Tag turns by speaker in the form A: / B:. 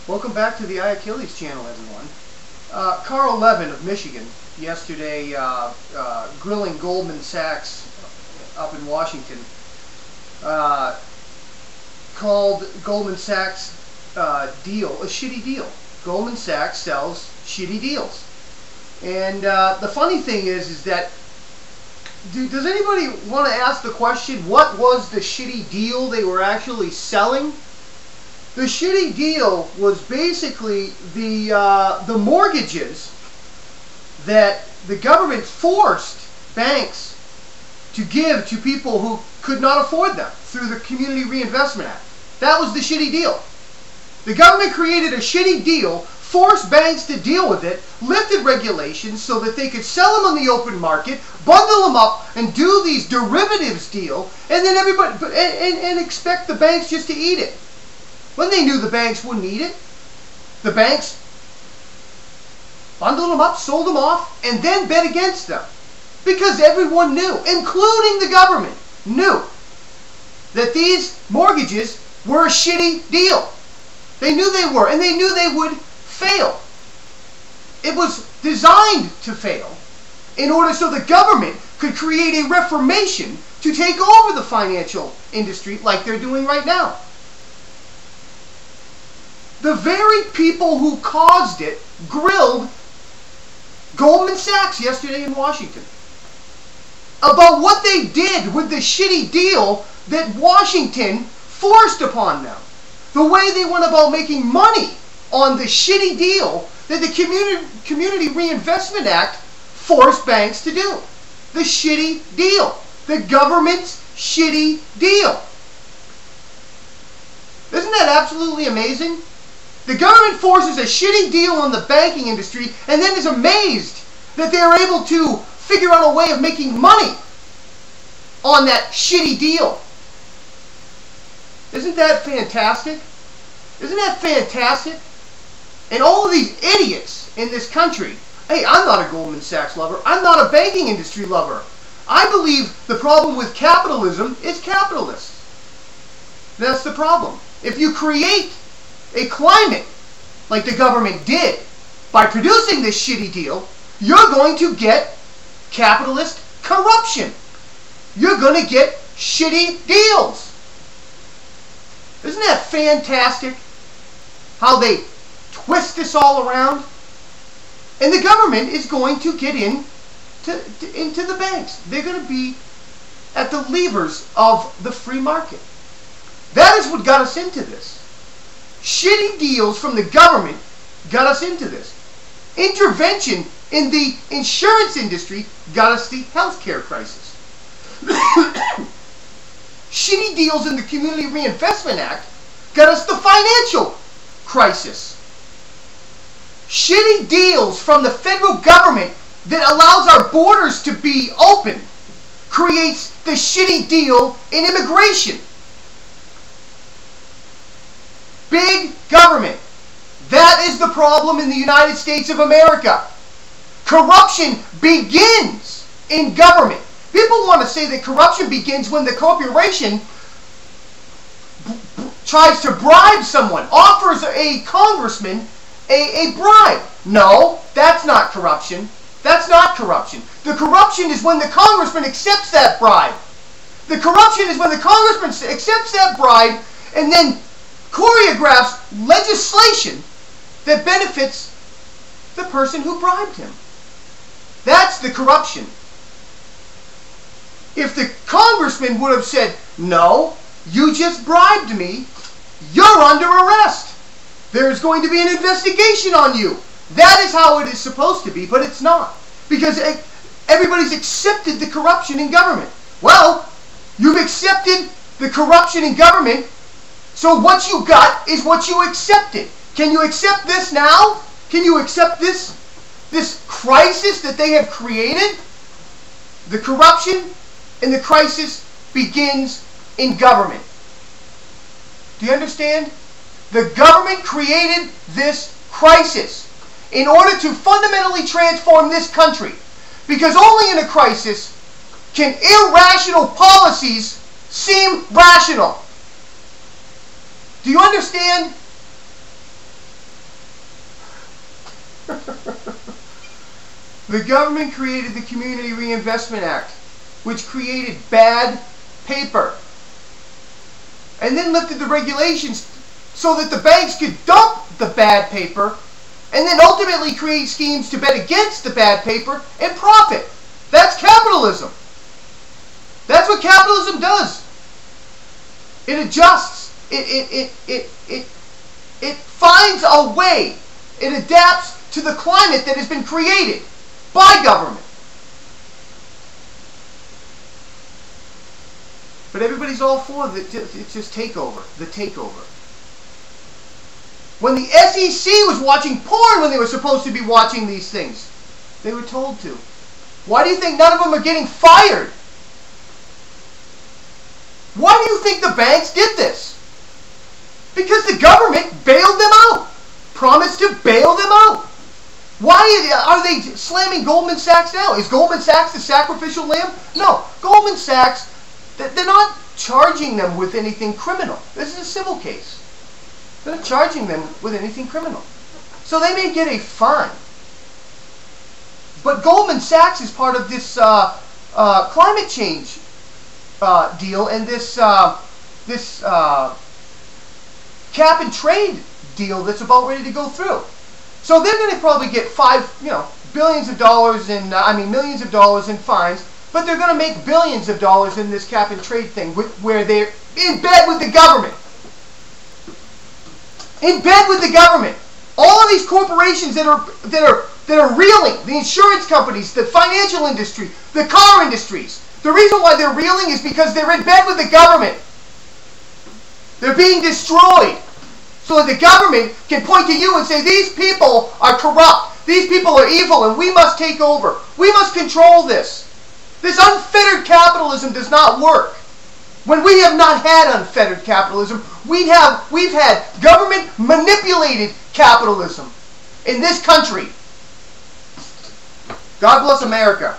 A: Welcome back to the Achilles channel, everyone. Carl Levin of Michigan yesterday grilling Goldman Sachs up in Washington called Goldman Sachs deal a shitty deal. Goldman Sachs sells shitty deals. And the funny thing is that does anybody want to ask the question, what was the shitty deal they were actually selling? The shitty deal was basically the mortgages that the government forced banks to give to people who could not afford them through the Community Reinvestment Act. That was the shitty deal. The government created a shitty deal, forced banks to deal with it, lifted regulations so that they could sell them on the open market, bundle them up, and do these derivatives deal, and then everybody and expect the banks just to eat it. When they knew the banks wouldn't eat it, the banks bundled them up, sold them off, and then bet against them. Because everyone knew, including the government, knew that these mortgages were a shitty deal. They knew they were, and they knew they would fail. It was designed to fail in order so the government could create a reformation to take over the financial industry like they're doing right now. The very people who caused it grilled Goldman Sachs yesterday in Washington about what they did with the shitty deal that Washington forced upon them. The way they went about making money on the shitty deal that the Community Reinvestment Act forced banks to do. The shitty deal. The government's shitty deal. Isn't that absolutely amazing? The government forces a shitty deal on the banking industry and then is amazed that they are able to figure out a way of making money on that shitty deal. Isn't that fantastic? Isn't that fantastic? And all of these idiots in this country, hey, I'm not a Goldman Sachs lover. I'm not a banking industry lover. I believe the problem with capitalism is capitalists. That's the problem. If you create a climate like the government did by producing this shitty deal, you're going to get capitalist corruption. You're going to get shitty deals. Isn't that fantastic? How they twist this all around? And the government is going to get into the banks. They're going to be at the levers of the free market. That is what got us into this. Shitty deals from the government got us into this. Intervention in the insurance industry got us the healthcare crisis. Shitty deals in the Community Reinvestment Act got us the financial crisis. Shitty deals from the federal government that allows our borders to be open creates the shitty deal in immigration. Big government. That is the problem in the United States of America. Corruption begins in government. People want to say that corruption begins when the corporation tries to bribe someone, offers a congressman a bribe. No, that's not corruption. That's not corruption. The corruption is when the congressman accepts that bribe. The corruption is when the congressman accepts that bribe and then choreographs legislation that benefits the person who bribed him. That's the corruption. If the congressman would have said, no, you just bribed me, you're under arrest. There's going to be an investigation on you. That is how it is supposed to be, but it's not. Because everybody's accepted the corruption in government. Well, you've accepted the corruption in government, so what you got is what you accepted. Can you accept this now? Can you accept this crisis that they have created? The corruption and the crisis begins in government. Do you understand? The government created this crisis in order to fundamentally transform this country. Because only in a crisis can irrational policies seem rational. Do you understand? The government created the Community Reinvestment Act, which created bad paper, and then lifted the regulations so that the banks could dump the bad paper, and then ultimately create schemes to bet against the bad paper and profit. That's capitalism. That's what capitalism does. It adjusts. It finds a way. It adapts to the climate that has been created by government. But everybody's all for it's just takeover. The takeover. When the SEC was watching porn when they were supposed to be watching these things, they were told to. Why do you think none of them are getting fired? Why do you think the banks did this? Because the government bailed them out. Promised to bail them out. Why are they slamming Goldman Sachs now? Is Goldman Sachs the sacrificial lamb? No. Goldman Sachs, they're not charging them with anything criminal. This is a civil case. They're not charging them with anything criminal. So they may get a fine. But Goldman Sachs is part of this climate change deal and this cap and trade deal that's about ready to go through. So they're going to probably get millions of dollars in fines, but they're going to make billions of dollars in this cap and trade thing where they're in bed with the government. In bed with the government. All of these corporations that are reeling, the insurance companies, the financial industry, the car industries. The reason why they're reeling is because they're in bed with the government. They're being destroyed. So that the government can point to you and say, these people are corrupt. These people are evil and we must take over. We must control this. This unfettered capitalism does not work. When we have not had unfettered capitalism, we've had government manipulated capitalism in this country. God bless America.